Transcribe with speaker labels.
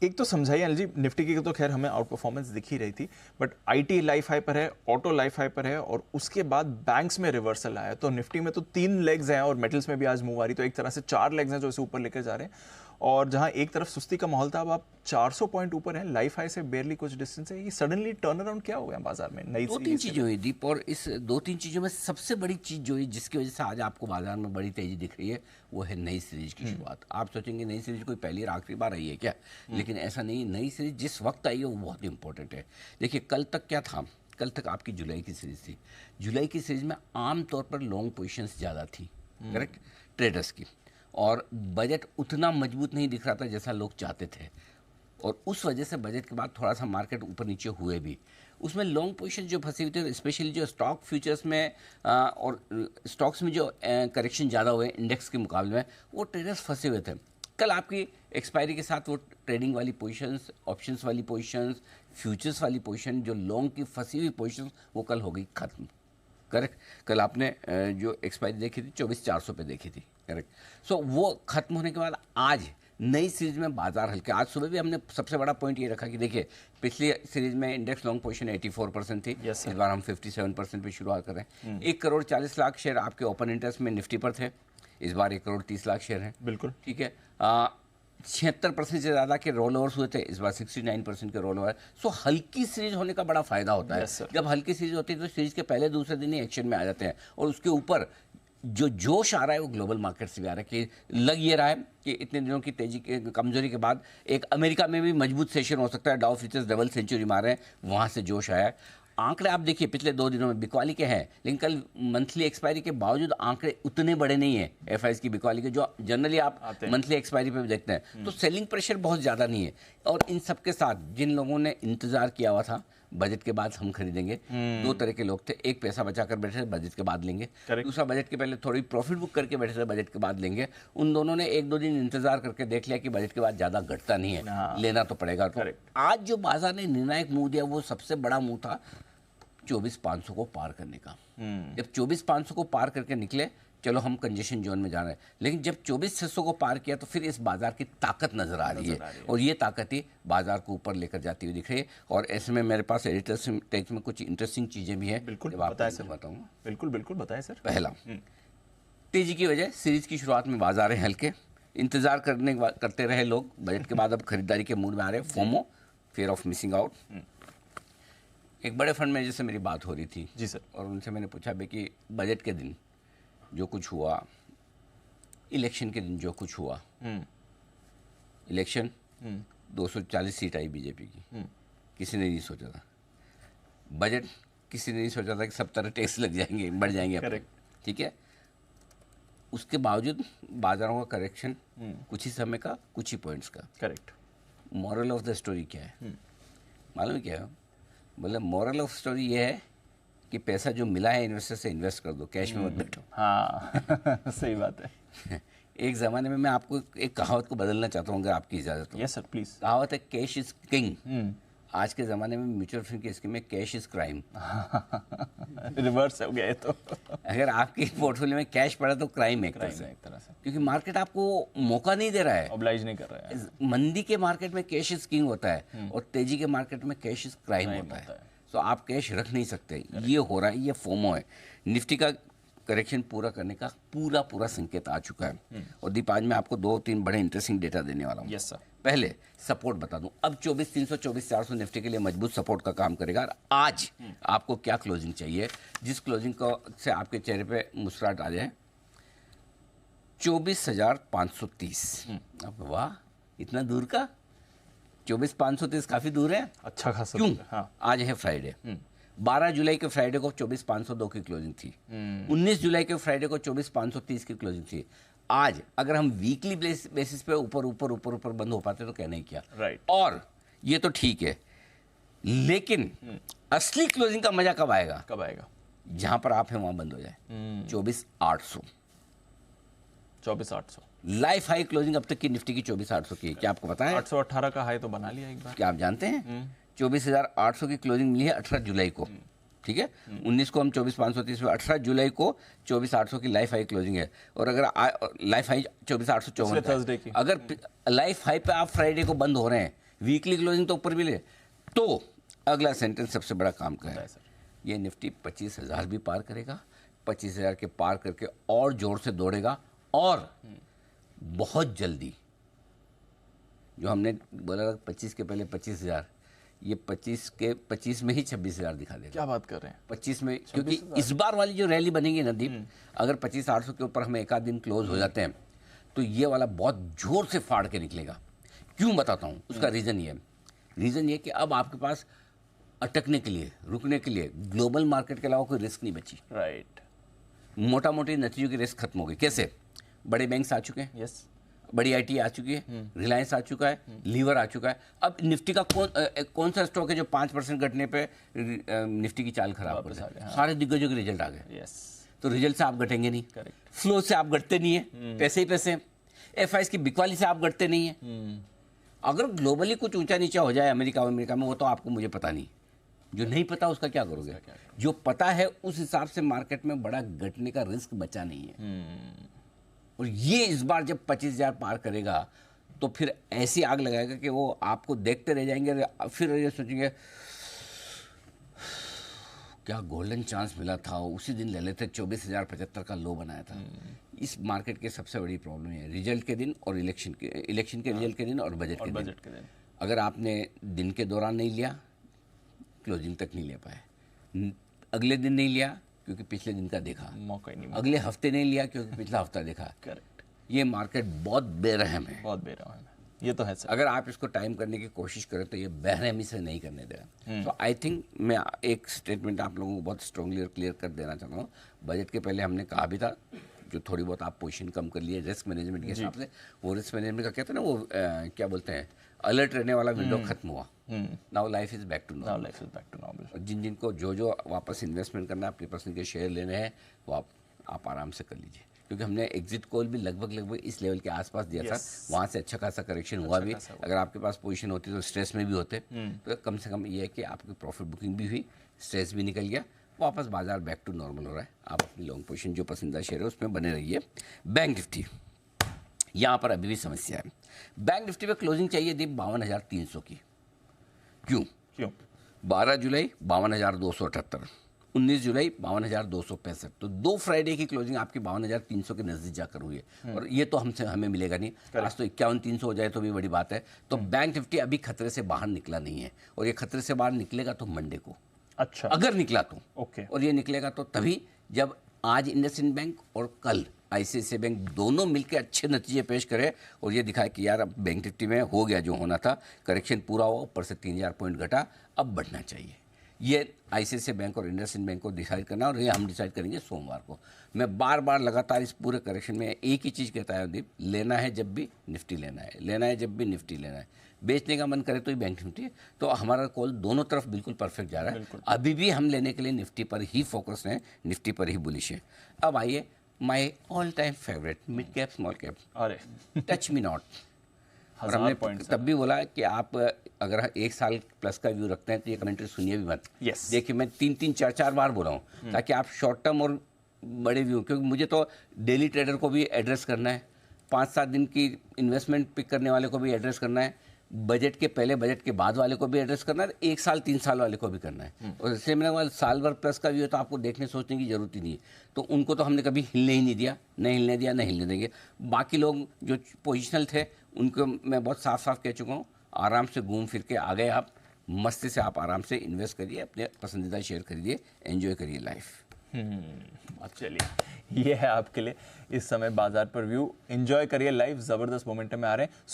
Speaker 1: एक तो समझाइए अनिल जी, निफ्टी की तो खैर हमें आउट परफॉर्मेंस दिख ही रही थी, बट आईटी लाइफ हाई पर है, ऑटो लाइफ हाई पर है, और उसके बाद बैंक्स में रिवर्सल आया। तो निफ्टी में तो 3 लेग्स हैं और मेटल्स में भी आज मूव आ रही, तो एक तरह से 4 लेग्स हैं जो इसे ऊपर लेकर जा रहे हैं। और जहां एक तरफ सुस्ती का माहौल था, अब आप 400 पॉइंट ऊपर हैं, लाइफ हाई से बेयरली कुछ डिस्टेंस है। ये सडनली टर्न अराउंड क्या हो गया बाजार में नई
Speaker 2: दो तीन चीज़ें हुई दीप, और इस दो तीन चीज़ों में सबसे बड़ी चीज़ जो है जिसकी वजह से आज आपको बाजार में बड़ी तेज़ी दिख रही है, वो है नई सीरीज की शुरुआत। आप सोचेंगे नई सीरीज कोई पहली और आखिरी बार आई है क्या, लेकिन ऐसा नहीं। नई सीरीज जिस वक्त आई है वो बहुत इंपॉर्टेंट है। देखिए कल तक क्या था, कल तक आपकी जुलाई की सीरीज थी। जुलाई की सीरीज में आमतौर पर लॉन्ग पोजीशंस ज़्यादा थी, करेक्ट, ट्रेडर्स की, और बजट उतना मजबूत नहीं दिख रहा था जैसा लोग चाहते थे, और उस वजह से बजट के बाद थोड़ा सा मार्केट ऊपर नीचे हुए भी। उसमें लॉन्ग पोजीशन जो फंसी हुई थी, स्पेशली जो स्टॉक फ्यूचर्स में और स्टॉक्स में जो करेक्शन ज़्यादा हुए इंडेक्स के मुकाबले में, वो ट्रेडर्स फंसे हुए थे। कल आपकी एक्सपायरी के साथ वो ट्रेडिंग वाली पोजीशंस, ऑप्शंस वाली पोजीशंस, फ्यूचर्स वाली पोजीशन, जो लॉन्ग की फंसी हुई पोजीशंस, वो कल हो गई खत्म, करेक्ट। कल आपने जो एक्सपायरी देखी थी 24,400 पे देखी थी, करेक्ट। सो वो खत्म होने के बाद आज नई सीरीज में बाजार हल्के। आज सुबह भी हमने सबसे बड़ा पॉइंट ये रखा कि देखिए पिछली सीरीज में इंडेक्स लॉन्ग पोजीशन 84% थी, इस बार हम 57% पे शुरुआत कर रहे हैं। 1,40,00,000 शेयर आपके ओपन इंटरेस्ट में निफ्टी पर थे, इस बार 1,30,00,000 शेयर हैं,
Speaker 1: बिल्कुल
Speaker 2: ठीक है। 76% से ज़्यादा के रोल ओवर्स हुए थे, इस बार 69% के रोल ओवर। सो हल्की सीरीज होने का बड़ा फायदा होता है। जब हल्की सीरीज होती है तो सीरीज के पहले दूसरे दिन ही एक्शन में आ जाते हैं, और उसके ऊपर जो जोश आ रहा है वो ग्लोबल मार्केट से भी आ रहा है। कि लग ये रहा है कि इतने दिनों की तेजी के कमजोरी के बाद एक अमेरिका में भी मजबूत सेशन हो सकता है। डाउ फ्यूचर्स डबल सेंचुरी मार रहे हैं, वहाँ से जोश आया है। आंकड़े आप देखिए पिछले 2 दिनों में बिकवाली के हैं, लेकिन कल मंथली एक्सपायरी के बावजूद आंकड़े उतने बड़े नहीं हैं एफआईएस की बिकवाली के, जो जनरली आप मंथली एक्सपायरी पे भी देखते हैं। तो सेलिंग प्रेशर बहुत ज़्यादा नहीं है। और इन सब के साथ जिन लोगों ने इंतज़ार किया हुआ था बजट के बाद हम खरीदेंगे, 2 तरह के लोग थे। एक पैसा बचा कर बैठे थे, बजट के बाद लेंगे, दूसरा बजट के पहले थोड़ी प्रॉफिट बुक करके बैठे थे, बजट के बाद लेंगे। उन दोनों ने 1-2 दिन इंतजार करके देख लिया कि बजट के बाद ज़्यादा घटता नहीं है, लेना तो पड़ेगा। तो आज जो बाजार ने निर्णायक मूव दिया वो सबसे बड़ा मूव था 24,500 को पार करने का। जब 24,500 को पार करके निकले, चलो हम कंजेशन जोन में जा रहे हैं, लेकिन जब 24,600 को पार किया तो फिर इस बाजार की ताकत नजर आ रही है, और ये ताकत ही बाजार को ऊपर लेकर जाती हुई दिख रही है। और ऐसे में मेरे पास एडिटर्स टेक्स में कुछ इंटरेस्टिंग चीजें भी हैं,
Speaker 1: बिल्कुल
Speaker 2: बताएं सर, बताऊंगा।
Speaker 1: बिल्कुल बिल्कुल बताएं सर।
Speaker 2: पहला, तेजी की वजह सीरीज की शुरुआत में बाजार है हल्के, इंतजार करते रहे लोग, बजट के बाद अब खरीदारी के मूड में आ रहे हैं। FOMO, fear of missing out. एक बड़े फंड में जैसे मेरी बात हो रही थी
Speaker 1: जी सर,
Speaker 2: और उनसे मैंने पूछा भी कि बजट के दिन जो कुछ हुआ, इलेक्शन के दिन जो कुछ हुआ, इलेक्शन 240 सीट आई बीजेपी की, किसी ने नहीं सोचा था। बजट किसी ने नहीं सोचा था कि सब तरह टैक्स लग जाएंगे, बढ़ जाएंगे अपने, ठीक है। उसके बावजूद बाजारों का करेक्शन कुछ ही समय का, कुछ ही पॉइंट्स का,
Speaker 1: correct.
Speaker 2: Moral of the story क्या है मालूम है क्या है? बोले मॉरल ऑफ स्टोरी ये है कि पैसा जो मिला है इन्वेस्टर से इन्वेस्ट कर दो, कैश में मत बैठो।
Speaker 1: हाँ सही बात है।
Speaker 2: एक ज़माने में मैं आपको एक कहावत को बदलना चाहता हूँ अगर आपकी इजाज़त हो।
Speaker 1: Yes sir please.
Speaker 2: कहावत है कैश इज किंग। आज के ज़माने में म्यूचुअल फंड की स्कीम में कैश इज क्राइम।
Speaker 1: रिवर्स हो गया है तो।
Speaker 2: अगर आपके पोर्टफोलियो में कैश पड़ा तो क्राइम है एक तरह से, क्योंकि मार्केट आपको मौका नहीं दे रहा है,
Speaker 1: ऑब्लाइज नहीं कर रहा है।
Speaker 2: मंदी के मार्केट में कैश इज किंग होता है और तेजी के मार्केट में कैश इज क्राइम होता है। तो आप कैश रख नहीं सकते, ये हो रहा है, ये फोमो है। निफ्टी का करेक्शन पूरा करने का पूरा संकेत आ चुका है। और दीप आज मैं आपको 2-3 बड़े इंटरेस्टिंग डेटा देने वाला हूँ।
Speaker 1: Yes sir.
Speaker 2: पहले सपोर्ट बता दूं, अब 24,300 24,400 निफ्टी के लिए मजबूत सपोर्ट का काम करेगा। और आज आपको क्या क्लोजिंग चाहिए जिस क्लोजिंग को से आपके चेहरे पे मुस्कुराहट आ जाए? 24,530। अब वाह, इतना दूर का 24,530 काफी दूर है,
Speaker 1: अच्छा खासा।
Speaker 2: क्यों?
Speaker 1: हाँ।
Speaker 2: आज है फ्राइडे, 12 जुलाई के फ्राइडे को 24,502 की क्लोजिंग थी, 19 जुलाई के फ्राइडे को 24,530 की क्लोजिंग थी। आज अगर हम वीकली बेसिस पे ऊपर बंद हो पाते तो कहना ही क्या।
Speaker 1: राइट।
Speaker 2: और ये तो ठीक है, लेकिन असली क्लोजिंग का मजा कब आएगा?
Speaker 1: कब आएगा?
Speaker 2: जहां पर आप हैं वहां बंद हो जाए। 24,800
Speaker 1: 24,800
Speaker 2: लाइफ हाई क्लोजिंग अब तक की निफ्टी की 24,800 की है। क्या आपको पता है?
Speaker 1: 818 का हाई तो बना लिया एक बार।
Speaker 2: क्या आप जानते हैं 24,800 की क्लोजिंग मिली है 18 जुलाई को, ठीक है। 19 को हम 24,530 में, 18 जुलाई को 24,800 की लाइफ हाई क्लोजिंग है। और अगर लाइफ हाई 24,854
Speaker 1: थर्सडे की,
Speaker 2: अगर लाइफ हाई पे आप फ्राइडे को बंद हो रहे हैं, वीकली क्लोजिंग तो ऊपर मिले। तो अगला सेंटेंस सबसे बड़ा काम का है, ये निफ्टी 25,000 भी पार करेगा, 25,000 के पार करके और जोर से दौड़ेगा, और बहुत जल्दी, जो हमने बोला 25 के पहले 25,000, ये 25 में ही 26,000 दिखा देगा।
Speaker 1: क्या बात कर रहे हैं?
Speaker 2: 25 में, क्योंकि इस बार वाली जो रैली बनेगी ना दीप, अगर 25,800 के ऊपर हमें एक आध दिन क्लोज हो जाते हैं तो ये वाला बहुत जोर से फाड़ के निकलेगा। क्यों बताता हूँ, उसका रीज़न ये कि अब आपके पास अटकने के लिए, रुकने के लिए ग्लोबल मार्केट के अलावा कोई रिस्क नहीं बची।
Speaker 1: राइट।
Speaker 2: मोटा मोटी नतीजों की रिस्क खत्म हो गई। कैसे? बड़े बैंक्स आ चुके हैं,
Speaker 1: यस,
Speaker 2: बड़ी आईटी आ चुकी है, रिलायंस आ चुका है, लीवर आ चुका है। अब निफ्टी का कौन सा स्टॉक है जो 5% घटने पे निफ्टी की चाल खराब कर रहा है? सारे दिग्गजों के रिजल्ट आ गए।
Speaker 1: यस,
Speaker 2: तो रिजल्ट से आप घटेंगे नहीं, फ्लो से आप घटते नहीं है, पैसे ही पैसे। एफआईएस की बिकवाली से आप घटते नहीं है। अगर ग्लोबली कुछ ऊंचा नीचा हो जाए अमेरिका में, वो तो आपको मुझे पता नहीं, जो नहीं पता उसका क्या करोगे? जो पता है उस हिसाब से मार्केट में बड़ा घटने का रिस्क बचा नहीं है। और ये इस बार जब 25,000 पार करेगा तो फिर ऐसी आग लगाएगा कि वो आपको देखते रह जाएंगे, फिर ये सोचेंगे क्या गोल्डन चांस मिला था, उसी दिन ले लेते। 24,075 का लो बनाया था। इस मार्केट की सबसे बड़ी प्रॉब्लम है रिजल्ट के दिन और इलेक्शन के रिजल्ट के दिन और बजट के दिन। अगर आपने दिन के दौरान नहीं लिया, क्लोजिंग तक नहीं ले पाए, अगले दिन नहीं लिया क्योंकि पिछले दिन का देखा,
Speaker 1: मौका ही नहीं,
Speaker 2: अगले हफ्ते नहीं लिया क्योंकि पिछला हफ्ता देखा।
Speaker 1: करेक्ट।
Speaker 2: ये मार्केट बहुत बेरहम है,
Speaker 1: बहुत बेरहम है, ये तो है सर।
Speaker 2: अगर आप इसको टाइम करने की कोशिश करें तो ये बेरहमी से नहीं करने देगा। तो आई थिंक मैं एक स्टेटमेंट आप लोगों को बहुत स्ट्रांगली और क्लियर कर देना चाहता हूँ। बजट के पहले हमने कहा भी था, जो थोड़ी बहुत आप पोजीशन कम कर लिए रिस्क मैनेजमेंट के हिसाब से, वो रिस्क मैनेजमेंट का कहते हैं ना, वो क्या बोलते हैं, अलर्ट रहने वाला विंडो खत्म हुआ। Now life is back to normal. जिनको जो वापस इन्वेस्टमेंट करना है, अपनी पसंद के शेयर लेने हैं, वो आप आराम से कर लीजिए, क्योंकि हमने एग्जिट कॉल भी लगभग इस लेवल के आसपास दिया था। वहाँ से अच्छा खासा करेक्शन हुआ भी। अगर आपके पास पोजीशन होती तो स्ट्रेस में भी होते, तो कम से कम ये है कि आपकी प्रॉफिट बुकिंग भी हुई, स्ट्रेस भी निकल गया, वापस बाजार बैक टू नॉर्मल हो रहा है। आप अपनी लॉन्ग पोजीशन जो पसंदीदा शेयर है उसमें बने रहिए। बैंक निफ्टी, यहाँ पर अभी भी समस्या है। बैंक निफ्टी पे क्लोजिंग चाहिए थी 52,300 की। क्यों? 12 जुलाई 52,278, 19 जुलाई 52,265। तो 2 फ्राइडे की क्लोजिंग आपकी 52,300 के नजदीक जाकर हुई है, और ये तो हमें मिलेगा नहीं। आज तो 51,300 हो जाए तो भी बड़ी बात है। तो बैंक निफ्टी अभी खतरे से बाहर निकला नहीं है, और ये खतरे से बाहर निकलेगा तो मंडे को।
Speaker 1: अच्छा,
Speaker 2: अगर निकला तो
Speaker 1: ओके।
Speaker 2: और ये निकलेगा तो तभी जब आज इंडसइंड बैंक और कल आईसीआईसीआई बैंक दोनों मिलकर अच्छे नतीजे पेश करे और ये दिखाए कि यार अब बैंक निफ्टी में हो गया जो होना था, करेक्शन पूरा हुआ, ऊपर से 3,000 पॉइंट घटा, अब बढ़ना चाहिए। ये आईसीआईसीआई बैंक और इंडसइंड बैंक को डिसाइड करना, और ये हम डिसाइड करेंगे सोमवार को। मैं बार बार लगातार इस पूरे करेक्शन में एक ही चीज़ कहता है दीप, लेना है जब भी निफ्टी लेना है, लेना है जब भी निफ्टी लेना है। बेचने का मन करे तो ही बैंक निफ्टी है। तो हमारा कॉल दोनों तरफ बिल्कुल परफेक्ट जा रहा है। अभी भी हम लेने के लिए निफ्टी पर ही फोकस हैं, निफ्टी पर ही बुलिश है। अब आइए my all time favourite mid cap small cap,
Speaker 1: अरे
Speaker 2: टच मी नॉट। और हमने तब भी बोला कि आप अगर 1 साल प्लस का व्यू रखते हैं तो ये कमेंट्री सुनिए भी मत। देखिए मैं 3-3, 4-4 बार बोला हूँ, ताकि आप शॉर्ट टर्म और बड़े व्यू, क्योंकि मुझे तो डेली ट्रेडर को भी एड्रेस करना है, 5-7 दिन की इन्वेस्टमेंट पिक करने वाले को भी एड्रेस करना है, बजट के पहले बजट के बाद वाले को भी एड्रेस करना है, 1 साल 3 साल वाले को भी करना है। और इससे मेरा वाला साल भर प्लस का व्यू है तो आपको देखने सोचने की जरूरत ही नहीं है। तो उनको तो हमने कभी हिलने ही नहीं दिया, नहीं हिलने दिया, नहीं हिलने देंगे। बाकी लोग जो पोजिशनल थे उनको मैं बहुत साफ साफ कह चुका हूँ, आराम से घूम फिर के आ गए आप, मस्ती से आप आराम से इन्वेस्ट करिए, अपने पसंदीदा शेयर खरीदिए, एंजॉय करिए लाइफ।
Speaker 1: चलिए, ये है आपके लिए इस समय बाजार पर व्यू। एंजॉय करिए लाइफ, जबरदस्त मोमेंटम में आ रहे हैं।